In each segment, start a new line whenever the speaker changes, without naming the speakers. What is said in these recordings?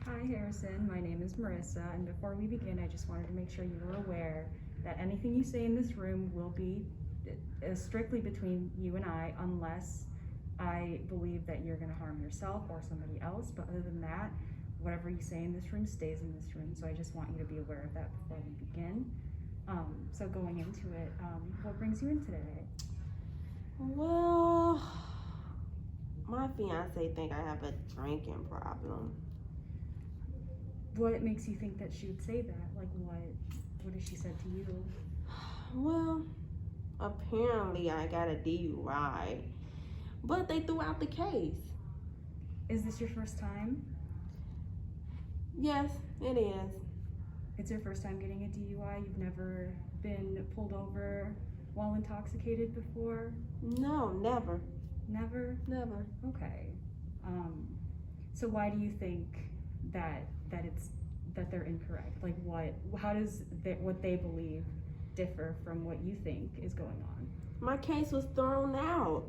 Hi Harrison, my name is Marissa, and before we begin, I just wanted to make sure you were aware that anything you say in this room will be strictly between you and I, unless I believe that you're going to harm yourself or somebody else. But other than that, whatever you say in this room stays in this room. So I just want you to be aware of that before we begin. So going into it, what brings you in today?
Well, my fiance think I have a drinking problem.
What makes you think that she would say that? Like what has she said to you?
Well, apparently I got a DUI, but they threw out the case.
Is this your first time?
Yes, it is.
It's your first time getting a DUI? You've never been pulled over while intoxicated before?
No, never.
Never?
Never.
Okay. So why do you think that they're incorrect? Like how does what they believe differ from what you think is going on?
My case was thrown out.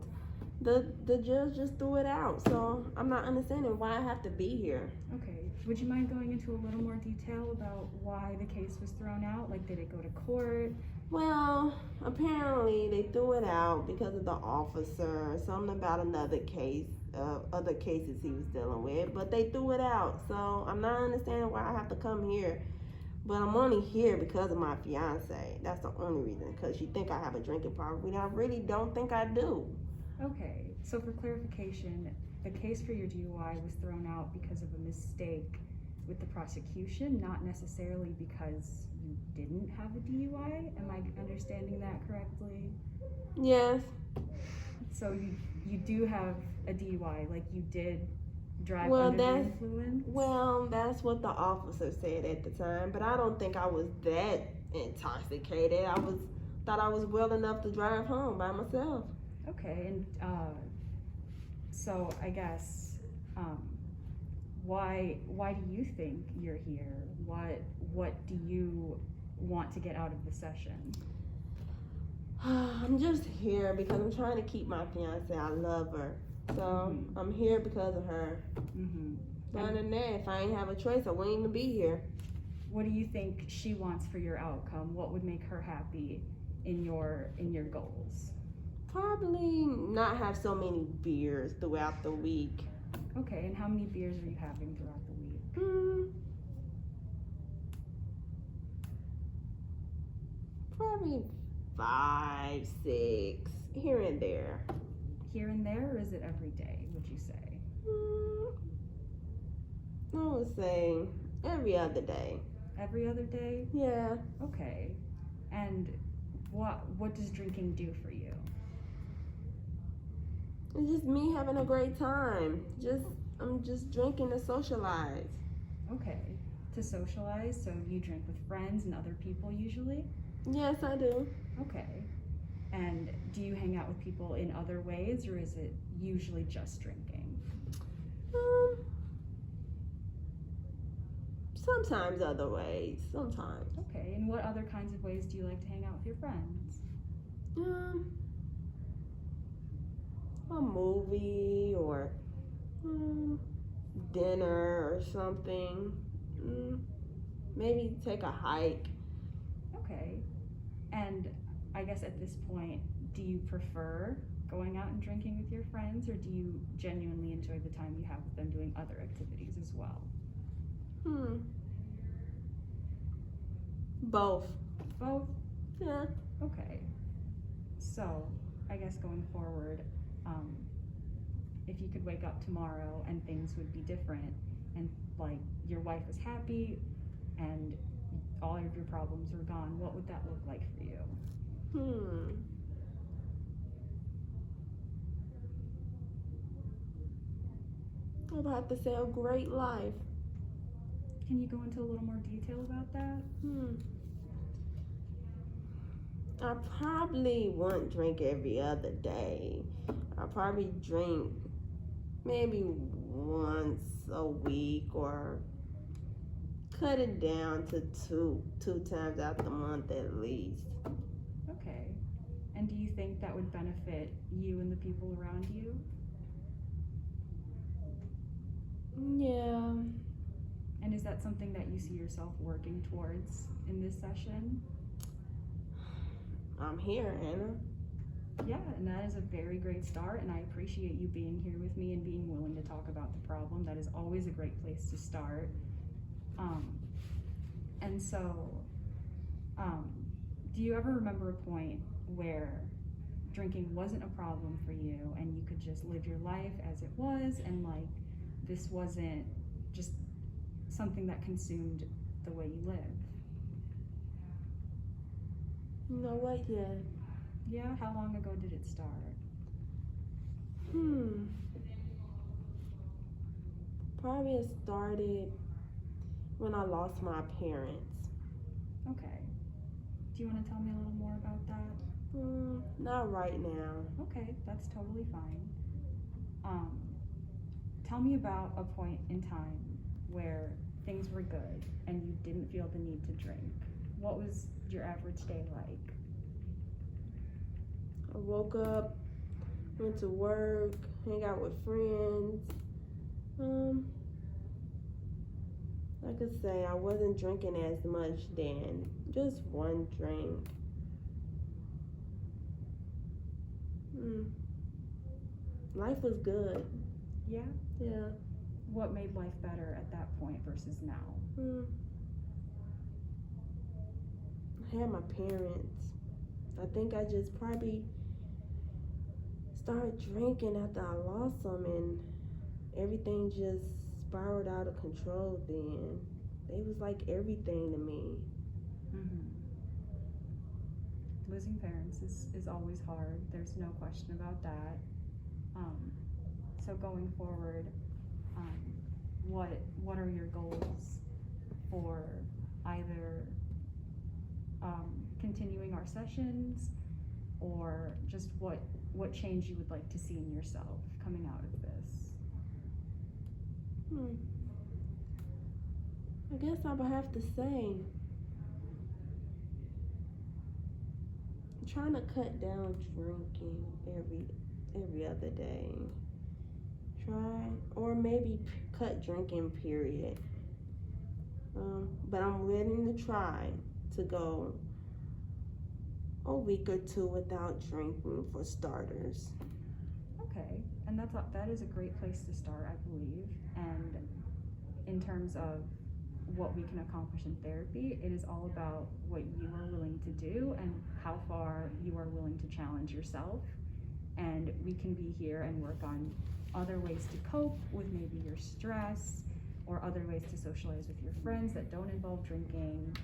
The judge just threw it out, so I'm not understanding why I have to be here.
Okay. Would you mind going into a little more detail about why the case was thrown out? Like, did it go to court?
Well, apparently they threw it out because of the officer, something about another case, other cases he was dealing with, but they threw it out. So I'm not understanding why I have to come here, but I'm only here because of my fiance. That's the only reason, because she think I have a drinking problem, and I really don't think I do.
Okay, so for clarification, the case for your DUI was thrown out because of a mistake with the prosecution, not necessarily because you didn't have a DUI. Am I understanding that correctly?
Yes.
So you do have a DUI, like you did drive under the influence?
Well, that's what the officer said at the time, but I don't think I was that intoxicated. Thought I was well enough to drive home by myself.
Okay, and so I guess why do you think you're here? What do you want to get out of the session?
I'm just here because I'm trying to keep my fiance. I love her, so I'm here because of her. But other than that, if I ain't have a choice, I wouldn't even be here.
What do you think she wants for your outcome? What would make her happy in your goals?
Probably not have so many beers throughout the week.
Okay, and how many beers are you having throughout the week?
Probably 5, 6, here and there.
Here and there, or is it every day, would you say?
I would say every other day.
Every other day?
Yeah.
Okay. And what does drinking do for you?
It's just me having a great time. I'm just drinking to socialize.
Okay. To socialize, so you drink with friends and other people usually?
Yes, I do.
Okay. And do you hang out with people in other ways, or is it usually just drinking?
Sometimes other ways. Sometimes.
Okay. And what other kinds of ways do you like to hang out with your friends?
A movie or dinner or something. Maybe take a hike.
Okay. And I guess at this point, do you prefer going out and drinking with your friends, or do you genuinely enjoy the time you have with them doing other activities as well?
Both.
Both?
Yeah.
Okay. So, I guess going forward, if you could wake up tomorrow and things would be different, and like your wife was happy and all of your problems were gone, what would that look like for you?
I'd have to say a great life.
Can you go into a little more detail about that?
I probably wouldn't drink every other day. I probably drink maybe once a week, or cut it down to two times out the month at least.
Okay. And do you think that would benefit you and the people around you?
Yeah.
that something that you see yourself working towards in this session?
I'm here, Anna.
Yeah, and that is a very great start, and I appreciate you being here with me and being willing to talk about the problem. That is always a great place to start. And so, do you ever remember a point where drinking wasn't a problem for you and you could just live your life as it was, and like this wasn't just something that consumed the way you live?
You know what? Yeah.
Yeah, how long ago did it start?
Probably it started when I lost my parents.
Okay. Do you want to tell me a little more about that?
Not right now.
Okay, that's totally fine. Tell me about a point in time where things were good and you didn't feel the need to drink. What was your average day like?
I woke up, went to work, hang out with friends. Like I say, I wasn't drinking as much then. Just one drink. Life was good.
Yeah?
Yeah.
What made life better at that point versus now?
I had my parents. I think I just probably started drinking after I lost them, and everything just spiraled out of control then. They was like everything to me.
Losing parents is always hard. There's no question about that. So going forward, what are your goals for either continuing our sessions, or just what change you would like to see in yourself coming out of this?
I guess I would have to say, I'm trying to cut down drinking every other day. Or maybe cut drinking, period. But I'm willing to try to go a week or two without drinking for starters.
Okay, and that is a great place to start, I believe. And in terms of what we can accomplish in therapy, it is all about what you are willing to do and how far you are willing to challenge yourself. And we can be here and work on other ways to cope with maybe your stress, or other ways to socialize with your friends that don't involve drinking.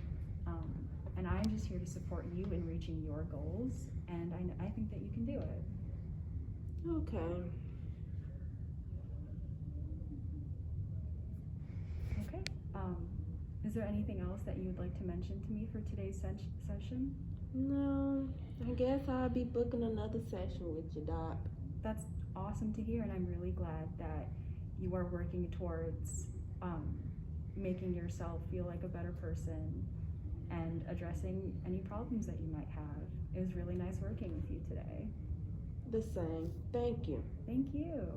And I'm just here to support you in reaching your goals, and I think that you can do it.
Okay.
Okay. Is there anything else that you would like to mention to me for today's session?
No, I guess I'll be booking another session with you, Doc.
That's awesome to hear, and I'm really glad that you are working towards making yourself feel like a better person and addressing any problems that you might have. It was really nice working with you today.
The same. Thank you.
Thank you.